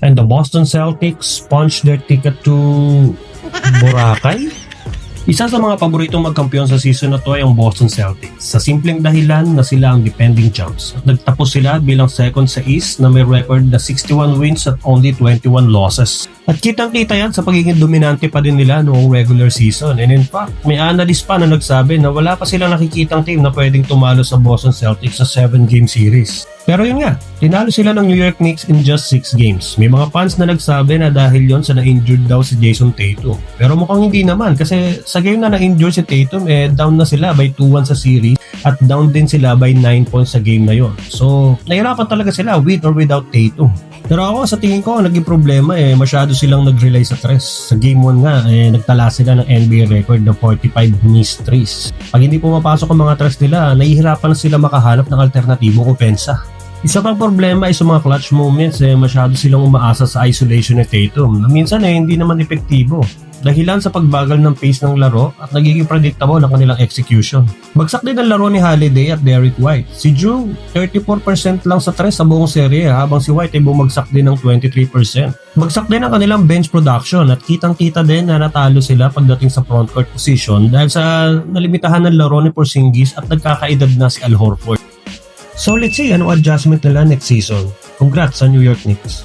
And the Boston Celtics punched their ticket to Boracay. Isa sa mga paboritong magkampiyon sa season na to ay ang Boston Celtics sa simpleng dahilan na sila ang defending champs. Nagtapos sila bilang second sa East na may record na 61 wins at only 21 losses. At kitang-kita yan sa pagiging dominante pa din nila noong regular season. And in fact, may analyst pa na nagsabi na wala pa silang nakikitang team na pwedeng tumalo sa Boston Celtics sa 7-game series. Pero yun nga, tinalo sila ng New York Knicks in just 6 games. May mga fans na nagsabi na dahil yon sa na-injured daw si Jason Tatum. Pero mukhang hindi naman kasi sa game na na-injured si Tatum, down na sila by 2-1 sa series at down din sila by 9 points sa game na yon. So, nahirapan talaga sila with or without Tatum. Pero ako sa tingin ko, naging problema masyado silang nag-rely sa tres. Sa game 1 nga, nagtala sila ng NBA record na 45 missed threes. Pag hindi pumapasok ang mga tres nila, nahihirapan na sila makahanap ng alternatibong opensa. Isa pang problema ay sa mga clutch moments masyado silang umaasa sa isolation ni Tatum na minsan hindi naman epektibo dahilan sa pagbagal ng pace ng laro at nagiging predictable ang kanilang execution. Bagsak din ang laro ni Holiday at Derrick White. Si Drew, 34% lang sa tres sa buong serye habang si White ay bumagsak din ng 23%. Bagsak din ang kanilang bench production at kitang-kita din na natalo sila pagdating sa frontcourt position dahil sa nalimitahan ng laro ni Porzingis at nagkakaedad na si Al Horford. So let's see anong adjustment nila next season. Congrats sa New York Knicks.